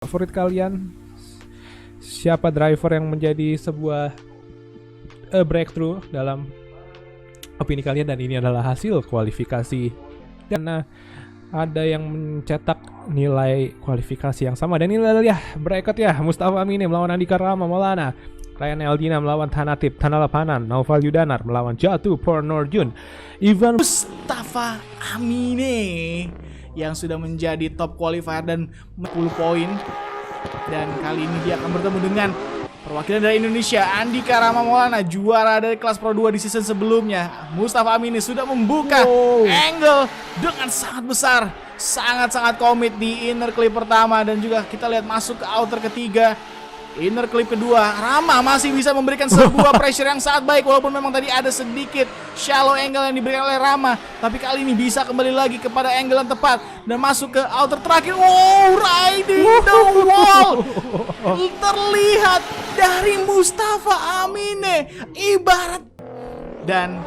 Favorit kalian siapa driver yang menjadi sebuah breakthrough dalam opini kalian, dan ini adalah hasil kualifikasi karena ada yang mencetak nilai kualifikasi yang sama, dan ini adalah ya bracket ya. Mustafa Amine melawan Andika Rama Maulana, Ryan Eldina melawan Thanatip Tanalapanan, Naufal Yudanar melawan Jatuh Pornorjun, Ivan Mustafa Amine yang sudah menjadi top qualifier dan 10 poin, dan kali ini dia akan bertemu dengan perwakilan dari Indonesia, Andika Rama Maulana, juara dari kelas Pro 2 di season sebelumnya. Mustafa Amine sudah membuka angle dengan sangat besar, sangat-sangat komit di inner clip pertama, dan juga kita lihat masuk ke outer ketiga. Inner clip kedua, Rama masih bisa memberikan sebuah pressure yang sangat baik, walaupun memang tadi ada sedikit shallow angle yang diberikan oleh Rama, tapi kali ini bisa kembali lagi kepada angle yang tepat dan masuk ke outer terakhir. Wow, riding the wall terlihat dari Mustafa Amine, ibarat, dan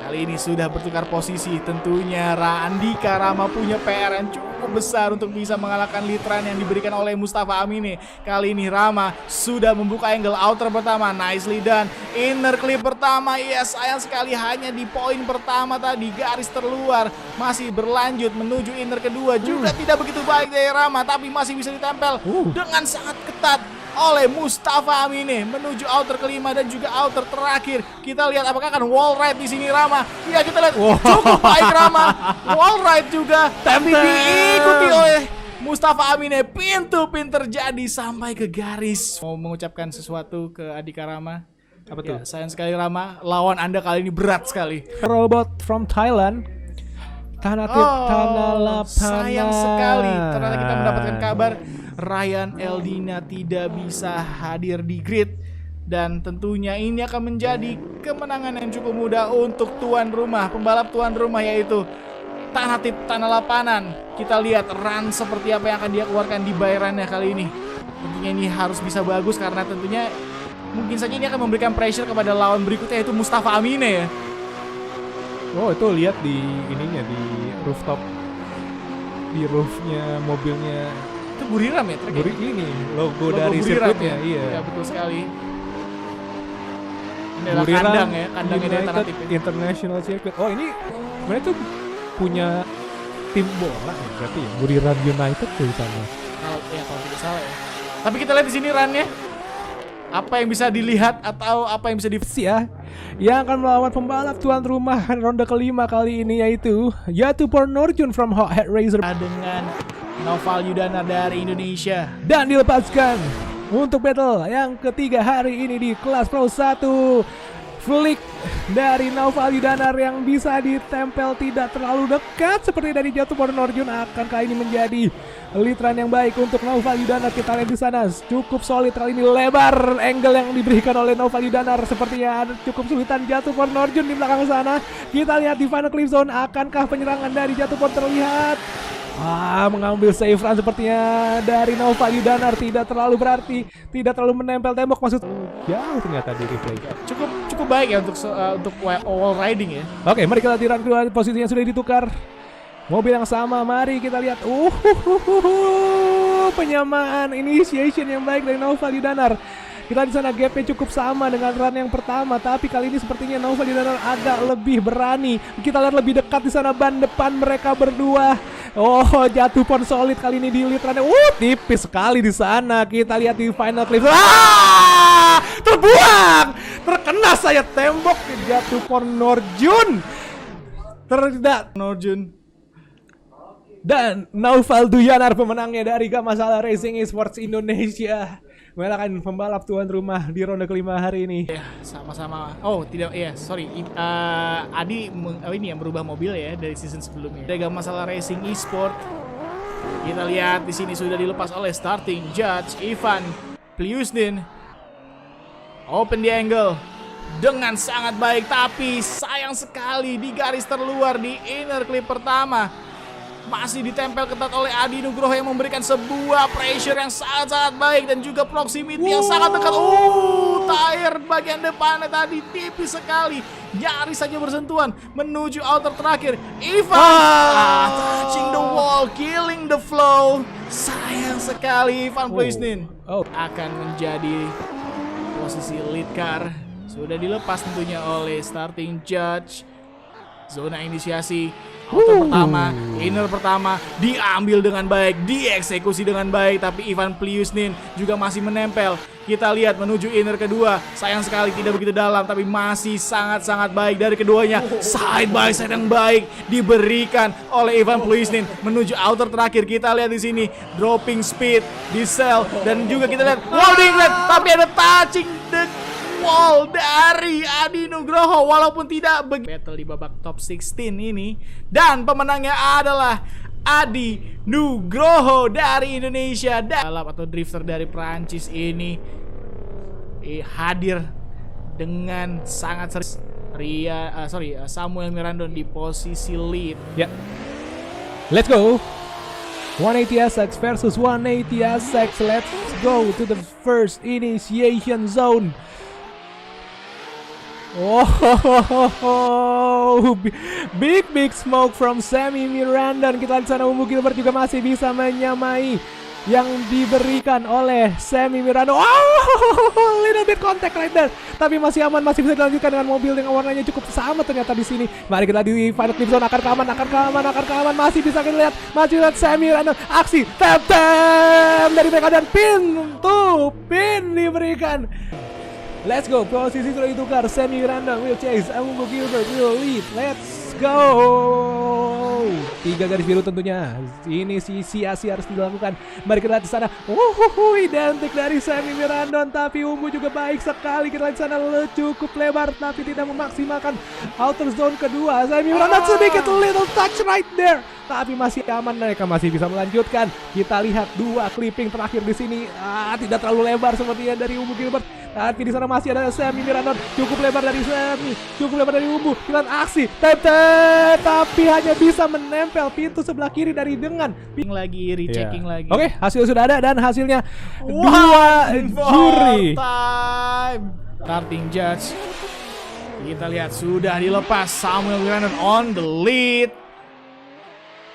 kali ini sudah bertukar posisi. Tentunya Andika Rama punya PR yang cukup besar untuk bisa mengalahkan litran yang diberikan oleh Mustafa Amine. Kali ini Rama sudah membuka angle outer pertama, nicely done. Inner clip pertama, ya sayang sekali hanya di poin pertama tadi, garis terluar. Masih berlanjut menuju inner kedua, juga tidak begitu baik dari Rama, tapi masih bisa ditempel dengan sangat ketat oleh Mustafa Amine menuju outer kelima dan juga outer terakhir. Kita lihat apakah akan wall ride di sini Rama. Ya, kita lihat cukup baik Rama. Wall ride juga, tapi diikuti oleh Mustafa Amine. Pintu-pintu terjadi sampai ke garis. Mau mengucapkan sesuatu ke Andika Rama? apa tuh? Ya, sayang sekali Rama, lawan Anda kali ini berat sekali. Robot from Thailand, Thanatip Tanalapanan. Sayang sekali, ternyata kita mendapatkan kabar Ryan Eldina tidak bisa hadir di grid, dan tentunya ini akan menjadi kemenangan yang cukup mudah untuk tuan rumah, pembalap tuan rumah, yaitu Thanatip Tanalapanan. Kita lihat run seperti apa yang akan dia keluarkan di bayarannya kali ini. Tentunya ini harus bisa bagus, karena tentunya mungkin saja ini akan memberikan pressure kepada lawan berikutnya, yaitu Mustafa Amine ya. Oh, itu lihat di ininya, di rooftop, di roofnya mobilnya. Itu Buriram ya? Ini logo dari sirkuitnya, iya. Ya, betul sekali. Ini adalah Buriram kandang ya, kandangnya dari United Thanatip ya. International Circuit. Oh, ini mereka tuh punya tim bola ya, berarti ya. Buriram United tuh di sana. Kalau tidak salah ya. Tapi kita lihat di sini runnya. Apa yang bisa dilihat atau apa yang bisa Ya, yang akan melawan pembalap tuan rumah ronde kelima kali ini, yaitu Jatuh Pornorjun from Hot Head Racer dengan Naufal Yudanar dari Indonesia. dan dilepaskan untuk battle yang ketiga hari ini di kelas Pro 1. Flick dari Naufal Yudanar yang bisa ditempel tidak terlalu dekat seperti dari Jatuh Pornorjun akan kali ini menjadi litran yang baik untuk Naufal Yudanar. Kita lihat di sana cukup solid kali ini, lebar angle yang diberikan oleh Naufal Yudanar. Sepertinya ada cukup sulitan Jatuh Pornorjun di belakang sana. Kita lihat di final clip zone, akankah penyerangan dari Jatuh Porn terlihat? Mengambil save run sepertinya dari Naufal Yudanar, tidak terlalu berarti, tidak terlalu menempel tembok, maksud jauh ternyata di replay. Cukup baik ya untuk wall riding ya. Oke, mari kita lihat di run kedua, posisinya sudah ditukar. Mobil yang sama, mari kita lihat. Penyamaan initiation yang baik dari Naufal Yudanar. Kita di sana gapnya cukup sama dengan run yang pertama, tapi kali ini sepertinya Naufal Yudanar agak lebih berani. Kita lihat lebih dekat di sana ban depan mereka berdua. Jatuh Porn solid kali ini di lead runnya. Tipis sekali di sana. Kita lihat di final clip. Terbuang, terkena saya tembok di Jatuh Pornorjun. Tidak Norjun dan Naufal Yudanar pemenangnya dari Gak Masalah Racing Esports Indonesia, mengalahkan pembalap tuan rumah di ronde kelima hari ini. ya, sama-sama. Adi ini yang berubah mobil ya dari season sebelumnya. Dari Gak Masalah Racing Esports. Kita lihat di sini sudah dilepas oleh starting judge Ivan Pliusnin. Open the angle dengan sangat baik, tapi sayang sekali di garis terluar di inner clip pertama. Masih ditempel ketat oleh Adi Nugroho yang memberikan sebuah pressure yang sangat-sangat baik dan juga proximity yang sangat dekat. Tire bagian depannya tadi tipis sekali, nyaris saja bersentuhan menuju outer terakhir. Ivan touching the wall, killing the flow. sayang sekali Ivan Ploisnin Oh. akan menjadi posisi lead car. Sudah dilepas tentunya oleh starting judge. Zona inisiasi outer pertama, inner pertama diambil dengan baik, dieksekusi dengan baik, tapi Ivan Ploisnin juga masih menempel. Kita lihat menuju inner kedua, sayang sekali tidak begitu dalam, tapi masih sangat-sangat baik dari keduanya. Side by side yang baik diberikan oleh Ivan Ploisnin menuju outer terakhir. Kita lihat di sini dropping speed di cell, dan juga kita lihat loading lap, tapi ada touching the wall dari Adi Nugroho walaupun tidak battle di babak top 16 ini, dan pemenangnya adalah Adi Nugroho dari Indonesia. Balap atau drifter dari Prancis ini hadir dengan sangat serius. Samuel Mirandon di posisi lead. Ya. Let's go. 180 SX versus 180 SX. Let's go to the first initiation zone. Oh, big smoke from Sammy Mirandon. Kita lihat sana Umbu Gilbert juga masih bisa menyamai yang diberikan oleh Sammy Mirandon. Oh, little bit contact right there. Tapi masih aman, masih bisa dilanjutkan dengan mobil yang warnanya cukup sama ternyata di sini. Mari kita di final clip zone, akan keaman. Masih bisa kita lihat, masih lihat Sammy Mirandon aksi tap dari mereka, dan pin diberikan. Let's go, posisi sudah ditukar. Sammy Mirandon will chase, Umbu Gilbert will lead. Let's go. 3 garis biru tentunya. Ini inisiasi harus dilakukan. Mari kita lihat di sana. Identik dari Sammy Mirandon, tapi Umbu juga baik sekali. Kita lihat di sana cukup lebar, tapi tidak memaksimalkan outer zone kedua. Sammy Mirandon sedikit little touch right there, tapi masih aman, mereka masih bisa melanjutkan. Kita lihat 2 clipping terakhir di sini. Tidak terlalu lebar sepertinya dari Umbu Gilbert. Tapi di sana masih ada Sammy Mirandon, cukup lebar dari Sammy, cukup lebar dari Umbu. Kita lihat aksi, tapi hanya bisa menempel pintu sebelah kiri dari dengan rechecking lagi. Oke, hasil sudah ada dan hasilnya 2 juri. Time. Starting judge. Kita lihat sudah dilepas, Samuel Mirandon on the lead.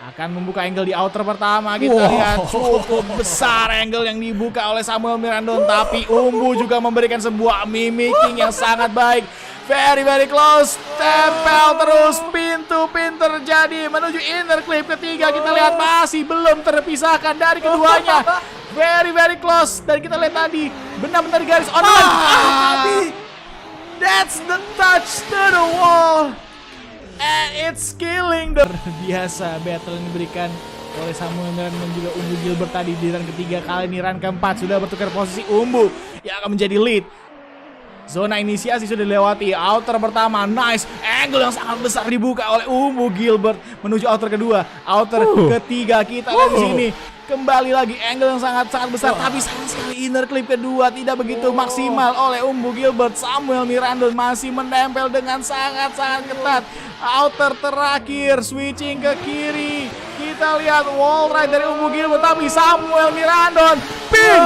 Akan membuka angle di outer pertama. Kita lihat cukup besar angle yang dibuka oleh Samuel Mirandon, tapi Umbu juga memberikan sebuah mimicking yang sangat baik. Very close, tempel terus, pintu terjadi menuju inner clip ketiga. Kita lihat masih belum terpisahkan dari keduanya. Very close, dan kita lihat tadi benar-benar di garis online. That's the touch to the wall. And it's killing the biasa battle yang diberikan oleh Samuel Mirandon dan juga Umbu Gilbert tadi di run ketiga. Kali ini run keempat sudah bertukar posisi, Umbu yang akan menjadi lead. Zona inisiasi sudah dilewati, outer pertama nice, angle yang sangat besar dibuka oleh Umbu Gilbert menuju outer kedua, outer ketiga. Kita lihat di sini kembali lagi angle yang sangat besar, tapi sayang sekali inner clip kedua tidak begitu maksimal oleh Umbu Gilbert. Samuel Mirandon masih menempel dengan sangat ketat. Outer terakhir, switching ke kiri. Kita lihat wall ride dari Umbu Gilbert, tapi Samuel Mirandon pin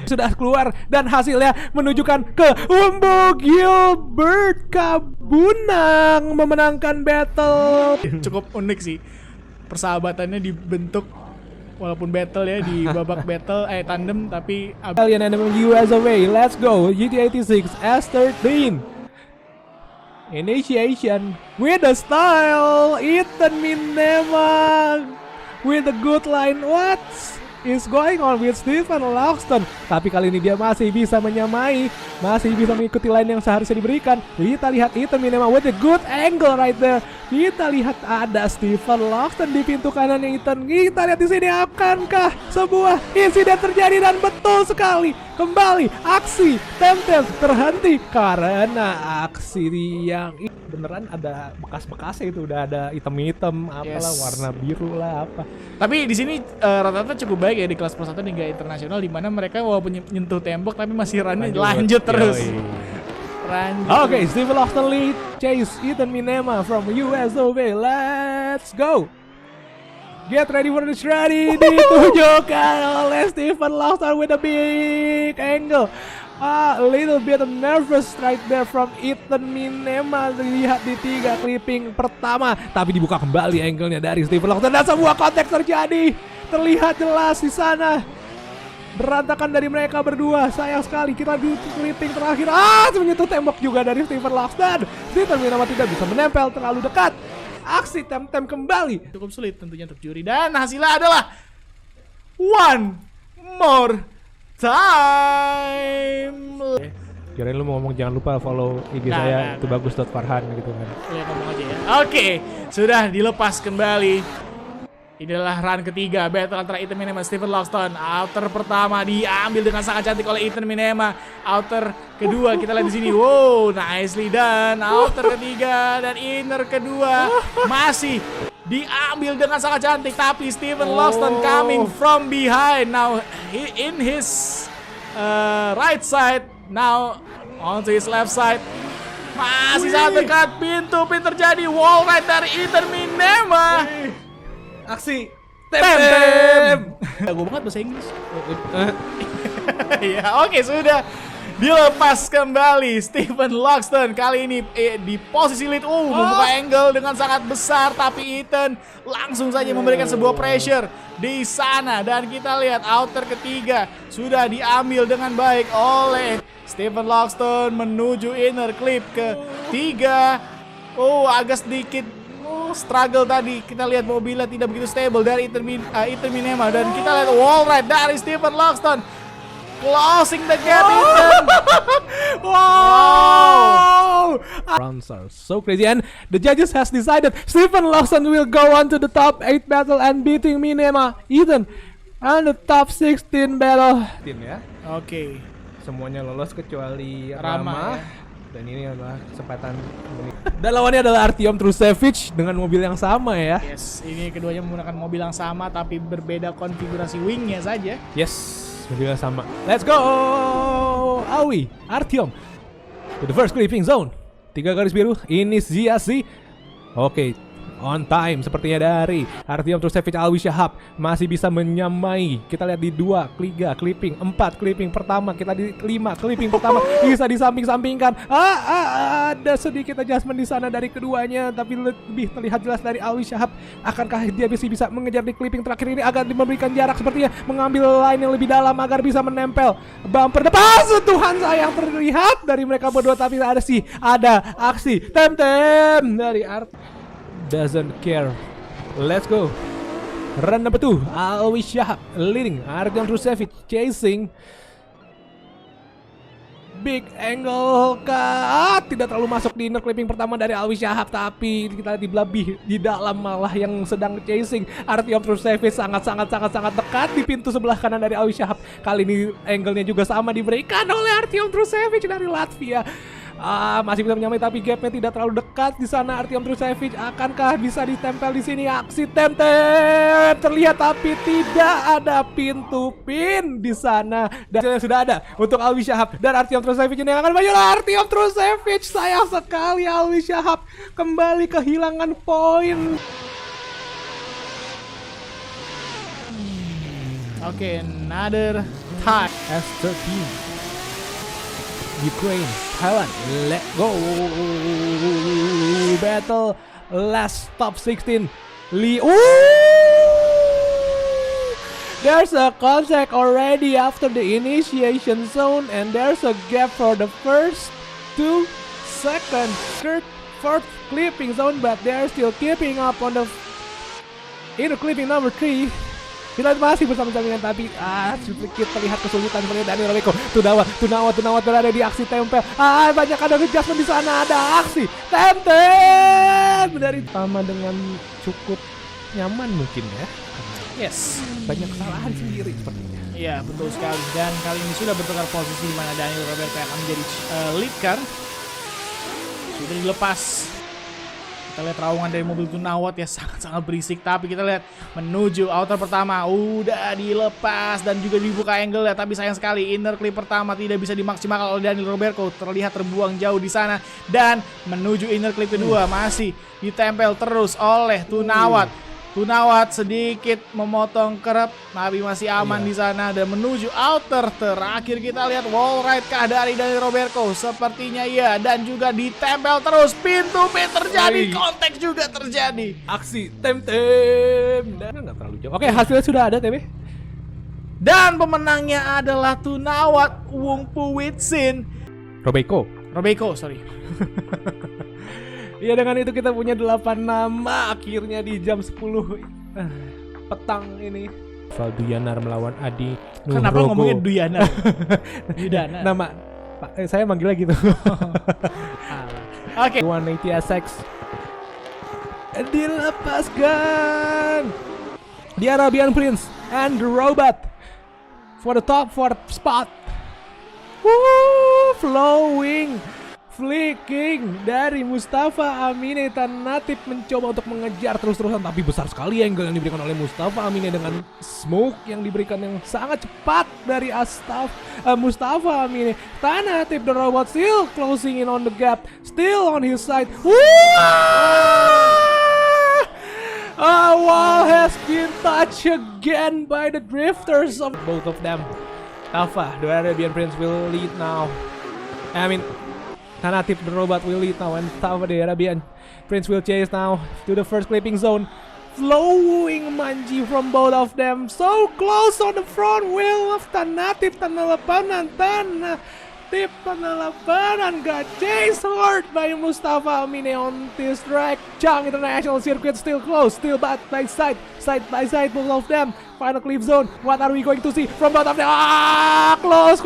sudah keluar, dan hasilnya menunjukkan ke Umbu Gilbert Kabunang memenangkan battle. Cukup unik sih persahabatannya dibentuk walaupun battle ya di babak battle tandem, tapi Alien Animal US away. Let's go GT86 S13 initiation with the style. Ethan Minema with a good line. What is going on with Stephen Lawson? Tapi kali ini dia masih bisa menyamai, masih bisa mengikuti line yang seharusnya diberikan. Kita lihat Ethan Minema with a good angle right there. Kita lihat ada Stephen Lawson di pintu kanan yang Ethan. Kita lihat di sini, akankah sebuah insiden terjadi? Dan betul sekali, kembali aksi Temtem terhenti karena aksi yang beneran ada bekas-bekasnya, itu udah ada hitam-hitam apalah, warna biru lah apa. Tapi di sini rata-rata cukup baik ya di kelas Pro 1 hingga internasional, di mana mereka walaupun nyentuh tembok tapi masih lanjut terus. Oke, Stephen Lawson lead, chase Ethan Minema from USOV. Let's go. Get ready for the ready. Ditunjukkan oleh Stephen Lawson with a big angle. A little bit nervous right there from Ethan Minema. Lihat di 3 clipping pertama, tapi dibuka kembali angle-nya dari Stephen Lockton dan sebuah konteks terjadi. Terlihat jelas di sana. Berantakan dari mereka berdua. Sayang sekali kita di clipping terakhir. Menyentuh tembok juga dari Stephen Lockton. Ethan Minema tidak bisa menempel terlalu dekat. Aksi tem-tem kembali. Cukup sulit tentunya untuk juri dan hasilnya adalah one more time. Kirain lu mau ngomong jangan lupa follow IG Nah, saya nah, itu bagus.farhan gitu kan. Ya ngomong aja ya. Oke, sudah dilepas kembali. Inilah run ketiga battle antara Ethan Minema dan Stephen Lockton. Outer pertama diambil dengan sangat cantik oleh Ethan Minema. Outer kedua kita lihat di sini. Wow, nicely done. Outer ketiga dan inner kedua masih diambil dengan sangat cantik, tapi Stephen Lockton coming from behind now in his right side, now onto his left side. Masih sangat dekat, pintu terjadi, wall right dari Ethan Minema. Aksi Tem. Jago banget bahasa Inggris. Ya, oke, sudah dilepas kembali Stephen Lockton kali ini di posisi lead. Membuka angle dengan sangat besar, tapi Ethan langsung saja memberikan sebuah pressure di sana dan kita lihat outer ketiga sudah diambil dengan baik oleh Stephen Lockton menuju inner clip ketiga. Agak sedikit struggle tadi. Kita lihat mobilnya tidak begitu stable dari Ethan Minema dan kita lihat wall ride dari Stephen Lockton. Closing the gap, Ethan. Wow! Rounds are so crazy and the judges has decided Stephen Lockton will go on to the top 8 battle and beating Minema, Ethan, and the top 16 battle. Tim ya. Oke. Semuanya lolos kecuali Rama. Rama. Dan ini adalah kesempatan. Dan lawannya adalah Artyom Trusevic dengan mobil yang sama ya. Yes, ini keduanya menggunakan mobil yang sama tapi berbeda konfigurasi wingnya saja. Yes, mobil yang sama. Let's go, Awi, Artyom to the first clipping zone. 3 garis biru, inisiasi. Oke, on time sepertinya dari Artyom Trusevic. Alwi Shahab masih bisa menyamai. Kita lihat di 2, 3 clipping, 4 clipping pertama. Kita di 5 clipping pertama bisa disamping-sampingkan. Ada sedikit adjustment di sana dari keduanya, tapi lebih terlihat jelas dari Alwi Shahab. Akankah dia bisa mengejar di clipping terakhir ini agar memberikan jarak, sepertinya mengambil line yang lebih dalam agar bisa menempel bumper depan. Tuhan sayang terlihat dari mereka berdua, tapi ada aksi tem-tem dari Art. Doesn't care. Let's go. Run number 2, Alwi Shahab leading Artyom Trusevic chasing. Big angle tidak terlalu masuk di inner clipping pertama dari Alwi Shahab, tapi kita lebih di dalam malah yang sedang chasing Artyom Trusevic sangat dekat di pintu sebelah kanan dari Alwi Shahab. Kali ini angle-nya juga sama diberikan oleh Artyom Trusevic dari Latvia. Masih bisa menyamai tapi gapnya tidak terlalu dekat di sana. Artyom Trusevic akankah bisa ditempel di sini? Aksi tem-tem terlihat tapi tidak ada pintu pin di sana. Dan sudah ada untuk Alwi Shahab dan Artyom Trusevic ini yang akan maju. Artyom Trusevic, sayang sekali Alwi Shahab kembali kehilangan poin. Oke, another tie. S13 Ukraine, Thailand, let's go. Battle last top 16. There's a contact already after the initiation zone, and there's a gap for the first 2, second, third, fourth clipping zone, but they're still keeping up on the inner clipping number 3. Kita masih bersama-sama, tapi sedikit terlihat kesulitan seperti Daniel Robeko. Tunawa berada di aksi tempel. Banyak ada adjustment di sana, ada aksi tempel dari pertama dengan cukup nyaman mungkin ya. Yes. Banyak kesalahan sendiri sepertinya. Iya, betul sekali. Dan kali ini sudah bertukar posisi di mana Daniel Roberto akan menjadi lead car. Sudah dilepas. Kita lihat terowongan dari mobil Tunawat ya, sangat berisik. Tapi kita lihat menuju outer pertama udah dilepas dan juga dibuka angle ya. Tapi sayang sekali inner clip pertama tidak bisa dimaksimalkan oleh Daniel Roberto. Terlihat terbuang jauh di sana. Dan menuju inner clip kedua masih ditempel terus oleh Tunawat. Tunawat sedikit memotong kerep, tapi masih aman di sana dan menuju outer terakhir. Kita lihat wall ride kah dari Roberto, sepertinya iya, dan juga ditempel terus. Pintu pin terjadi, kontak juga terjadi. Aksi tem-tem. Nggak terlalu jauh. Oke, hasilnya sudah ada TB. Dan pemenangnya adalah Tunawat Wungpu Witsin. Robeiko, sorry. Iya, dengan itu kita punya 8 nama akhirnya di jam 10 petang ini. Valduyanar melawan Adi Nugroho. Kenapa ngomongin Duyana? Yudana. Nama saya manggilnya gitu. Oke. 180 SX dilepaskan. The Arabian Prince and the Robot for the top 4 spot. Flowing flicking dari Mustafa Amine. Tanatif mencoba untuk mengejar terus-terusan, tapi besar sekali angle yang diberikan oleh Mustafa Amine dengan smoke yang diberikan yang sangat cepat dari Mustafa Amine. Tanatif the Robot still closing in on the gap, still on his side. A wall has been touched again by the drifters of both of them. Tafa, the Arabian Prince will lead now. Tanatif the Robot will lead now, and Tafa, the Arabian Prince will chase now to the first clipping zone. Flowing Manji from both of them, so close on the front wheel of Tanatif. Tanatif got chased hard by Mustafa Amine on this track. Chang International Circuit still close, still side by side, both of them. Final clip zone. What are we going to see from both of them? Close.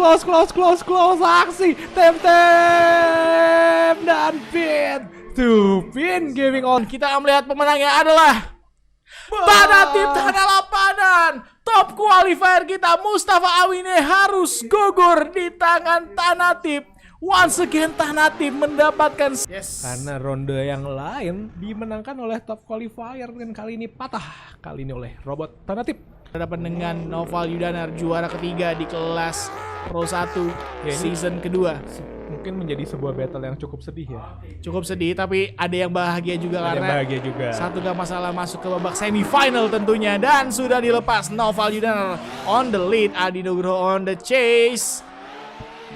Aksi tem-tem dan pin to pin giving on. Kita melihat pemenangnya adalah Tanatif Tanah Lapanan. Top qualifier kita Mustafa Amine harus gugur di tangan Tanatif. Once again Tanatif mendapatkan karena ronde yang lain dimenangkan oleh top qualifier, dan kali ini patah. Kali ini oleh Robot Tanatif. Berhadapan dengan Noval Yudanar, juara ketiga di kelas Pro 1 season kedua. Mungkin menjadi sebuah battle yang cukup sedih ya. Cukup sedih, tapi ada yang bahagia juga karena satu gak masalah masuk ke babak semifinal tentunya. Dan sudah dilepas Noval Yudanar on the lead, Adi Nugroho on the chase.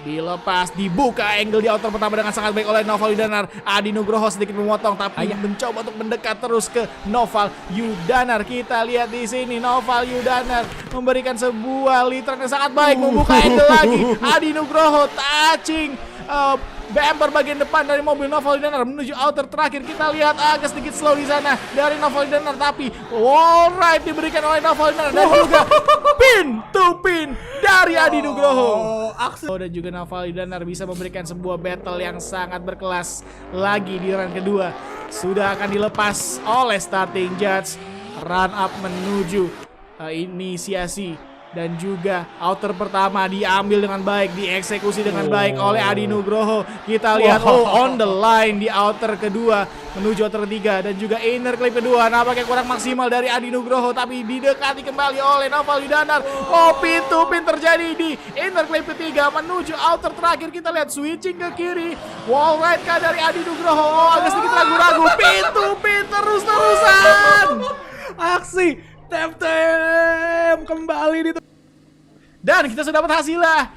Dilepas, dibuka angle di outer pertama dengan sangat baik oleh Noval Yudanar. Adi Nugroho sedikit memotong, tapi mencoba untuk mendekat terus ke Noval Yudanar. Kita lihat di sini Noval Yudanar memberikan sebuah literan yang sangat baik, membuka angle lagi. Adi Nugroho touching bumper bagian depan dari mobil Noval Yudanar menuju outer terakhir. Kita lihat agak sedikit slow di sana dari Noval Yudanar, tapi wall ride diberikan oleh Noval Yudanar dan juga pin to pin dari Adi Nugroho. Dan juga Noval Yudanar bisa memberikan sebuah battle yang sangat berkelas lagi di run kedua. Sudah akan dilepas oleh starting judge. Run up menuju inisiasi dan juga outer pertama diambil dengan baik, dieksekusi dengan baik oleh Adi Nugroho. Kita lihat on the line di outer kedua menuju outer ketiga, dan juga inner clip kedua nampaknya kurang maksimal dari Adi Nugroho, tapi didekati kembali oleh Noval Yudanar. Pin to pin terjadi di inner clip ketiga menuju outer terakhir. Kita lihat switching ke kiri, wall ride kah dari Adi Nugroho. Agak sedikit ragu-ragu, pin to pin terus-terusan. Aksi tem-tem kembali di dan kita sudah dapat hasilnya.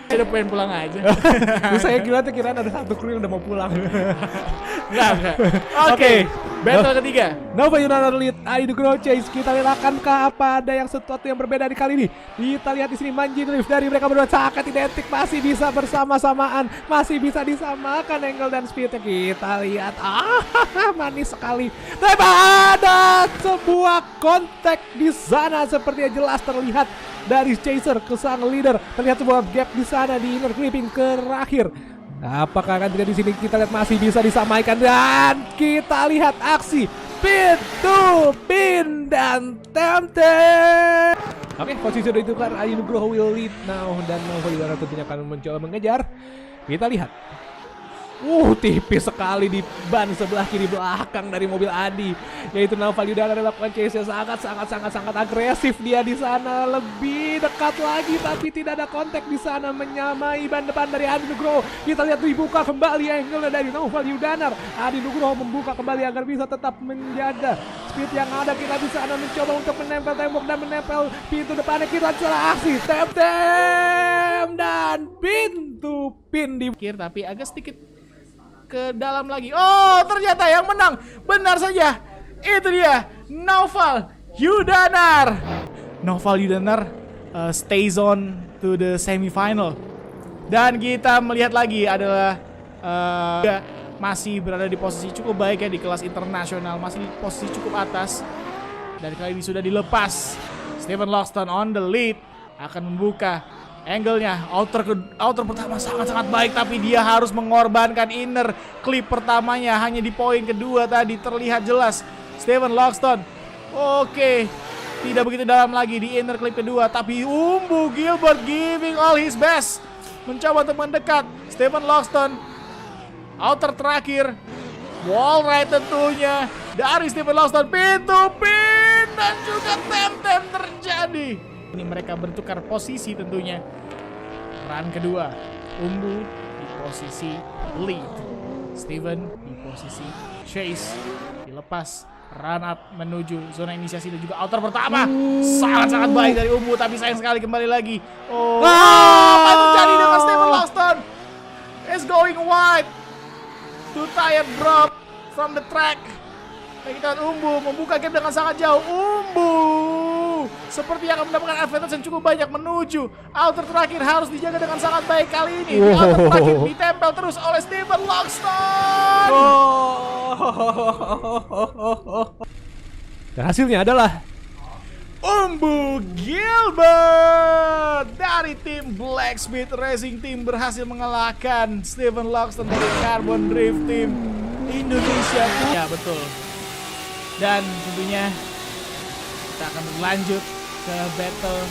Saya udah pengen pulang aja. Saya kira ada satu kru yang udah mau pulang. Enggak. Oke. Battle ketiga. Noval Yudanar lead, Adi Nugroho chase. Kita lihat akankah apa ada yang sesuatu yang berbeda di kali ini. Kita lihat di sini Manji drift dari mereka berdua sangat identik, masih bisa bersama-samaan, masih bisa disamakan angle dan speednya. Kita lihat, manis sekali. Tapi ada sebuah kontak di sana seperti yang jelas terlihat dari chaser ke sang leader. Terlihat sebuah gap di sana di inner clipping terakhir. Apakah akan tidak di sini? Kita lihat masih bisa disamaikan, dan kita lihat aksi pin to pin dan tem-tem. Oke, posisi sudah ditukar. Adi Nugroho will lead now, dan Noval Yudanar tentunya akan mencoba mengejar. Kita lihat Tipis sekali di ban sebelah kiri belakang dari mobil Adi, yaitu Naufal Yudanar melakukan chase sangat agresif dia di sana, lebih dekat lagi tapi tidak ada kontak di sana, menyamai ban depan dari Adi Nugroho. Kita lihat dibuka kembali angle dari Naufal Yudanar. Adi Nugroho membuka kembali agar bisa tetap menjaga speed yang ada. Kita di sana mencoba untuk menempel tembok dan menempel pintu depannya. Kita salah aksi tap dan pintu pin di akhir, tapi agak sedikit ke dalam lagi. Oh, ternyata yang menang benar saja itu dia Naufal Yudanar. Naufal Yudanar stays on to the semifinal. Dan kita melihat lagi adalah masih berada di posisi cukup baik ya di kelas internasional, masih di posisi cukup atas. Dan kali ini sudah dilepas. Stephen Loxton on the lead, akan membuka angle-nya. Outer pertama sangat baik, tapi dia harus mengorbankan inner clip pertamanya. Hanya di poin kedua tadi terlihat jelas Stephen Loxton. Oke, tidak begitu dalam lagi di inner clip kedua, tapi Umbu Gilbert giving all his best, mencoba untuk mendekat. Stephen Loxton, outer terakhir, wall ride tentunya dari Stephen Loxton, pintu pin dan juga tem terjadi. Ini mereka bertukar posisi tentunya. Run kedua, Umbu di posisi lead, Steven di posisi chase, dilepas run up menuju zona inisiasi dan juga outer pertama. Sangat baik dari Umbu, tapi sayang sekali kembali lagi. Apa yang terjadi dengan Stephen Loxton? Is going wide. Two tire drop from the track. Dan kita lihat Umbu membuka game dengan sangat jauh. Umbu seperti akan mendapatkan advantage yang cukup banyak menuju outer terakhir, harus dijaga dengan sangat baik kali ini. Di outer terakhir ditempel terus oleh Stephen Loxton. Dan hasilnya adalah Umbu Gilbert dari tim Blacksmith Racing Team berhasil mengalahkan Stephen Loxton dari Carbon Drift Team Indonesia. Ya betul. Dan tentunya kita akan berlanjut ke battle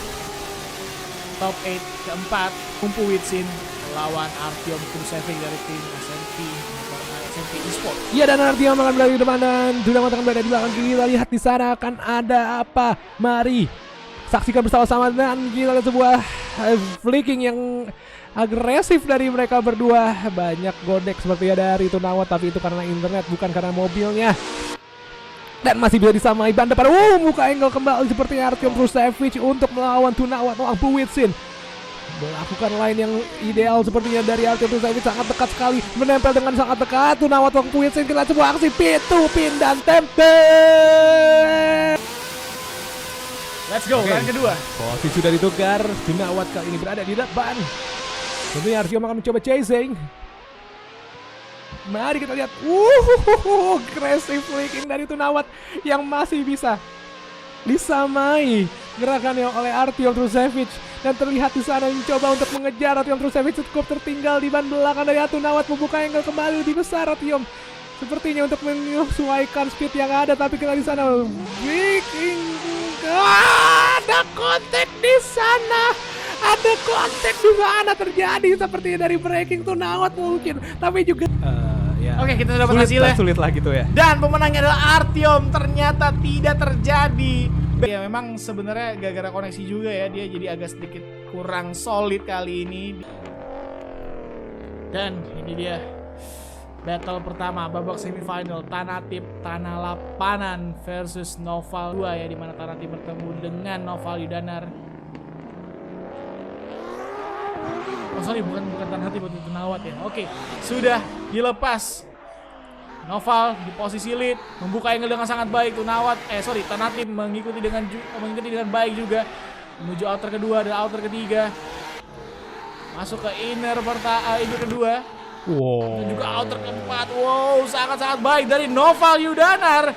top 8 keempat, Umpu Witsin lawan Artyom Krusevic dari tim SMP Esports. Iya, dan Artyom akan berada di depan dan Dunawan akan berada di belakang. Kita lihat di sana akan ada apa. Mari saksikan bersama-sama dan kita lihat sebuah flicking yang agresif dari mereka berdua. Banyak godek sepertinya dari Tunawat, tapi itu karena internet bukan karena mobilnya. Dan masih bisa disamai ban depan. Buka angle kembali sepertinya Artyom Krusevic untuk melawan Tunawat Umpu Witsin. Melakukan line yang ideal sepertinya dari Artyom Krusevic, sangat dekat sekali, menempel dengan sangat dekat. Tunawat Umpu Witsin, kita sebuah aksi pintu pin dan tempel. Let's go, run kedua. Posisi sudah ditukar. Tunawat kali ini berada di depan. Tentunya Artyom akan mencoba chasing. Mari kita lihat, aggressive flicking dari Tunawat yang masih bisa disamai gerakannya oleh Artyom Krusevic, dan terlihat di sana mencoba untuk mengejar. Artyom Krusevic cukup tertinggal di ban belakang dari Tunawat, membuka angle kembali lebih besar. Artyom sepertinya untuk menyesuaikan speed yang ada, tapi kita di sana breaking. Ada kontak di sana. Ada kontak di sana terjadi sepertinya dari breaking Tunawat mungkin, tapi juga Oke, kita sudah dapat hasilnya. Sulit lah gitu ya. Dan pemenangnya adalah Artyom. Ternyata tidak terjadi. Ya memang sebenarnya gara-gara koneksi juga ya, dia jadi agak sedikit kurang solid kali ini. Dan ini dia battle pertama babak semifinal, Tanatip Tanalapanan versus Naufal 2 ya, dimana Tanatip bertemu dengan Naufal Yudanar. Oh sorry, bukan Tanatip, itu Tunawat ya. Oke, sudah dilepas. Naufal di posisi lead, membuka angle dengan sangat baik. Tanatip mengikuti dengan baik juga menuju outer kedua dan outer ketiga. Masuk ke inner kedua. Dan juga outer keempat. Sangat baik dari Naufal Yudanar.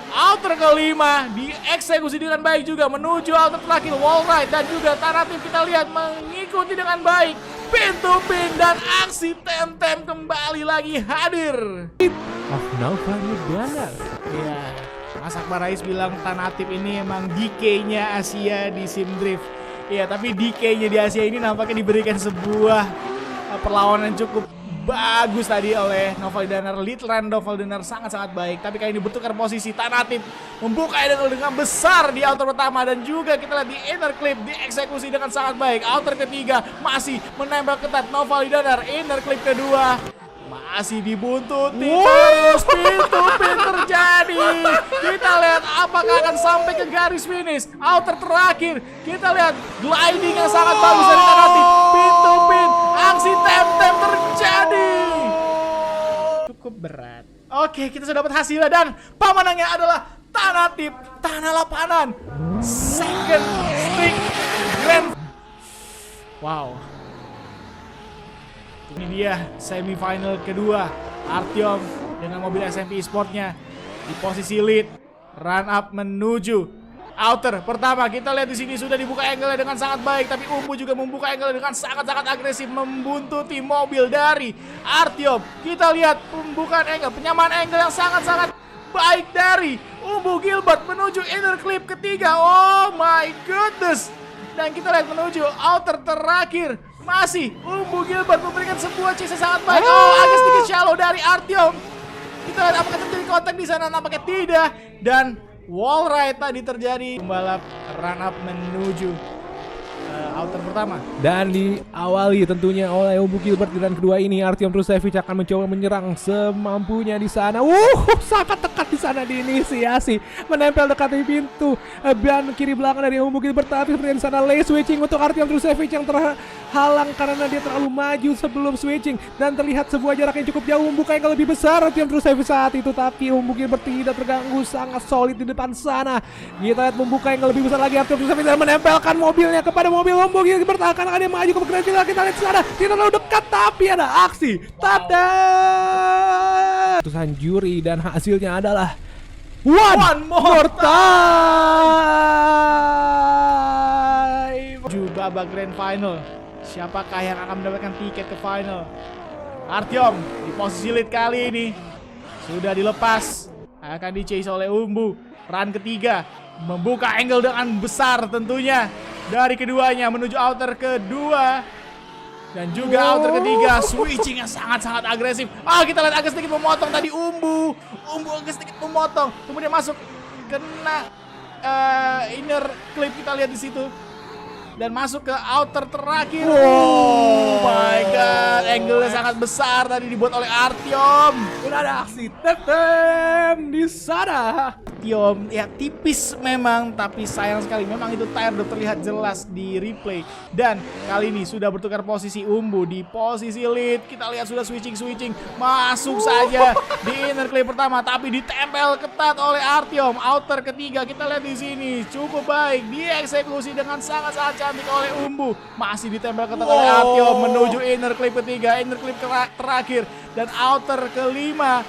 Outer kelima dieksekusi dengan baik juga menuju outer terakhir, wall ride, dan juga Tanatip kita lihat mengikuti dengan baik. Pintu pin dan aksi tem-tem kembali lagi hadir. Naufal Yudanar. Iya, Mas Akbar Rais bilang Tanatip ini emang DK-nya Asia di Sim Drift. Iya, tapi DK-nya di Asia ini nampaknya diberikan sebuah perlawanan cukup bagus tadi oleh Noval Danar. Lead run Noval Danar sangat-sangat baik. Tapi kali ini bertukar posisi. Tanatif membuka angle dengan besar di outer pertama. Dan juga kita lihat di inner clip dieksekusi dengan sangat baik. Outer ketiga masih menembak ketat Noval Danar. Inner clip kedua masih dibuntuti terus, pintu pin terjadi. Kita lihat apakah akan sampai ke garis finish. Outer terakhir, kita lihat gliding yang sangat bagus dari Tanatif. Pintu pin, aksi tem-tem terjadi. Cukup berat. Oke, kita sudah dapat hasilnya dan pemenangnya adalah Tanatif Tanah Lapanan. Second streak grand. Wow. Ini dia semifinal kedua. Artyom dengan mobil SMP Esportnya di posisi lead, run up menuju outer pertama. Kita lihat di sini sudah dibuka angle dengan sangat baik, tapi Umbu juga membuka angle dengan sangat-sangat agresif membuntuti mobil dari Artyom. Kita lihat pembukaan angle, penyamaan angle yang sangat-sangat baik dari Umbu Gilbert menuju inner clip ketiga. Oh my goodness. Dan kita lihat menuju outer terakhir. Masih Umbu Gilbert memberikan sebuah chase yang sangat baik. Oh, agak sedikit shallow dari Artyom. Kita lihat apakah terjadi kontak di sana, nampaknya tidak. Dan wall ride tadi terjadi. Pembalap run up menuju outer pertama. Dan diawali tentunya oleh Umbu Gilbert di run kedua ini. Artyom Trusevic akan mencoba menyerang semampunya di sana. Sangat dekat di sana diinisiasi, menempel dekat di pintu ban kiri belakang dari Umbu Gilbert. Tapi seperti di sana lane switching untuk Artyom Trusevic yang terhalang karena dia terlalu maju sebelum switching. Dan terlihat sebuah jarak yang cukup jauh, membuka yang lebih besar Artyom Trusevic saat itu. Tapi Umbu Gilbert tidak terganggu, sangat solid di depan sana. Kita lihat membuka yang lebih besar lagi Artyom Trusevic dan menempelkan mobilnya kepada mobil Umbu Gilbert. Akan dia maju ke bagian final. Kita lihat di sana tidak terlalu dekat, tapi ada aksi touchdown. Keputusan juri dan hasilnya adalah one more time. Babak grand final. Siapakah yang akan mendapatkan tiket ke final? Artyom di posisi lead kali ini sudah dilepas, akan di-chase oleh Umbu. Run ketiga membuka angle dengan besar tentunya dari keduanya menuju outer kedua. Dan juga outer ketiga, switching yang sangat-sangat agresif. Kita lihat agak sedikit memotong tadi Umbu agak sedikit memotong, kemudian masuk kena inner clip, kita lihat di situ. Dan masuk ke outer terakhir. Oh my god, angle sangat besar tadi dibuat oleh Artyom. Udah ada aksi tem di sana. Artyom ya tipis memang, tapi sayang sekali memang itu tire udah terlihat jelas di replay. Dan kali ini sudah bertukar posisi Umbu di posisi lead. Kita lihat sudah switching masuk saja di inner clip pertama, tapi ditempel ketat oleh Artyom. Outer ketiga kita lihat di sini cukup baik dieksekusi dengan sangat-sangat cantik oleh Umbu. Masih ditempel ketat oleh Artyom menuju inner clip ketiga, inner clip terakhir dan outer kelima.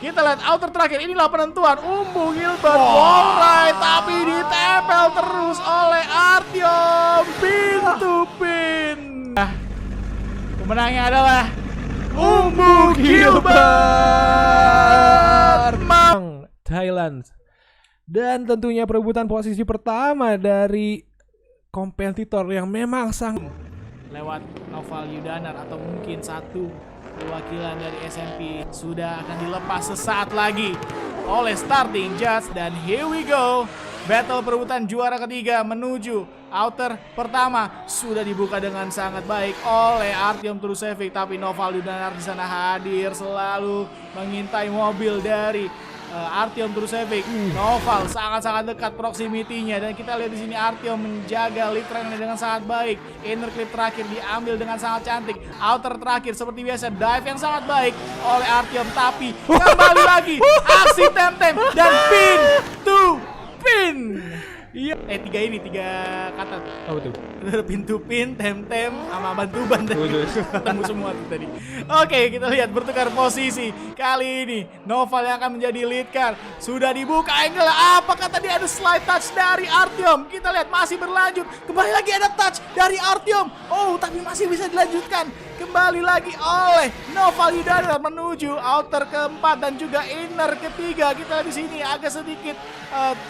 Kita lihat outer terakhir, inilah penentuan. Umbu Gilbert wall ride, tapi ditempel terus oleh Artyom. Pintu pin. Pemenangnya adalah Umbu Gilbert, Thailand. Dan tentunya perebutan posisi pertama dari kompetitor yang memang sangat lewat Noval Yudanar atau mungkin satu perwakilan dari SMP sudah akan dilepas sesaat lagi oleh starting judge. Dan here we go, battle perebutan juara ketiga menuju outer pertama sudah dibuka dengan sangat baik oleh Artyom Trusevic, tapi Noval Yudanar di sana hadir selalu mengintai mobil dari Artyom Trusevic. Noval sangat-sangat dekat proximity-nya dan kita lihat di sini Artyom menjaga lead run dengan sangat baik. Inner clip terakhir diambil dengan sangat cantik. Outer terakhir seperti biasa dive yang sangat baik oleh Artyom, tapi kembali lagi aksi tem-tem dan pin to pin. Iya, tiga kata. apa tuh? Pintu pin, tem-tem, sama bantuban tadi. Ketemu semua tuh tadi. Oke, kita lihat bertukar posisi. Kali ini Noval yang akan menjadi lead car. Sudah dibuka angle. Apakah tadi ada slide touch dari Artyom? Kita lihat masih berlanjut. Kembali lagi ada touch dari Artyom. Oh, tapi masih bisa dilanjutkan. kembali lagi oleh Noval Yudana menuju outer keempat dan juga inner ketiga. Kita lihat di sini agak sedikit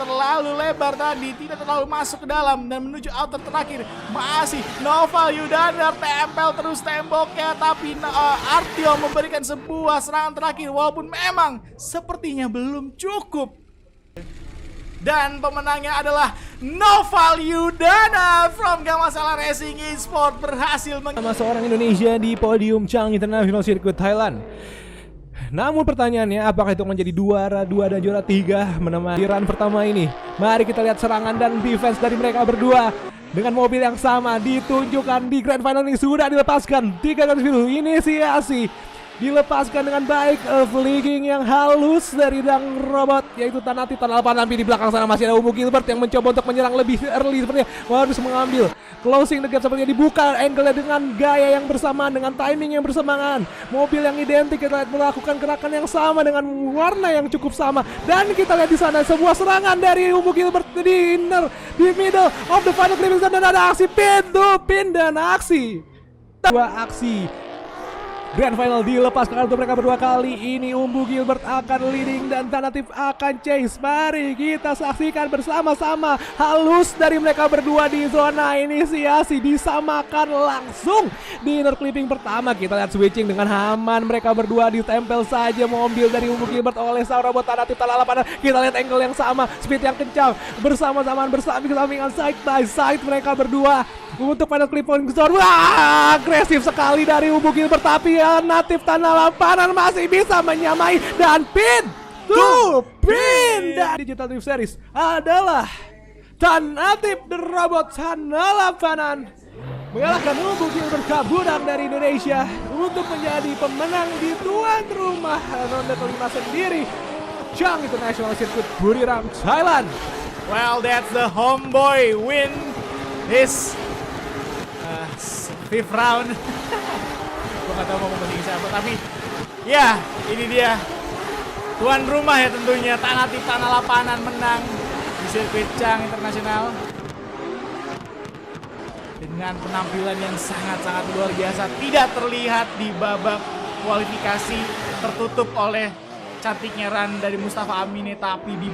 terlalu lebar tadi, tidak terlalu masuk ke dalam dan menuju outer terakhir. Masih Noval Yudana tempel terus temboknya, tapi Artyom memberikan sebuah serangan terakhir walaupun memang sepertinya belum cukup. Dan pemenangnya adalah Noval Yudana from Gamasala Racing Esport berhasil sama seorang Indonesia di podium Chang International Circuit Thailand. Namun pertanyaannya, apakah itu menjadi juara 2 dan juara 3 menemani run pertama ini? Mari kita lihat serangan dan defense dari mereka berdua. Dengan mobil yang sama ditunjukkan di Grand Final ini sudah dilepaskan 3 garis biru inisiasi. Dilepaskan dengan baik, flicking yang halus dari Dang Robot, yaitu Tanati Tanalpan. Tapi di belakang sana masih ada Umbu Gilbert yang mencoba untuk menyerang lebih early, sepertinya harus mengambil closing the gap, sepertinya dibuka angle dengan gaya yang bersamaan, dengan timing yang bersamaan. Mobil yang identik, kita lihat melakukan gerakan yang sama dengan warna yang cukup sama. Dan kita lihat di sana sebuah serangan dari Umbu Gilbert di inner, di middle of the final clipping zone, dan ada aksi pin dan aksi. Dua aksi Grand Final dilepaskan untuk mereka berdua. Kali ini Umbu Gilbert akan leading dan Tanatif akan chase. Mari kita saksikan bersama-sama halus dari mereka berdua di zona inisiasi. Disamakan langsung di inner clipping pertama. Kita lihat switching dengan aman, mereka berdua ditempel saja mobil dari Umbu Gilbert oleh sang robot Tanatif Tanalapan. Kita lihat angle yang sama, speed yang kencang, bersama-samaan bersamping-sampingan side by side mereka berdua untuk final clip point zone. Wah, agresif sekali dari Umbu Gilbert, tapi Natif Tanah Lampanan masih bisa menyamai dan pin dari Digital Drift Series adalah Tanatif The Robot Tanah Lampanan mengalahkan Umbu Gilbert Kabudang dari Indonesia untuk menjadi pemenang di tuan rumah ronde kelima sendiri Chang International Circuit Buriram, Thailand. Well, that's the homeboy win his fifth round. Gue gak tau mau ngomongin siapa, tapi ya ini dia tuan rumah ya tentunya. Tanatif Tanah Lapanan menang di sirkuit Chang Internasional dengan penampilan yang sangat-sangat luar biasa. Tidak terlihat di babak kualifikasi tertutup oleh cantiknya run dari Mustafa Amine, tapi di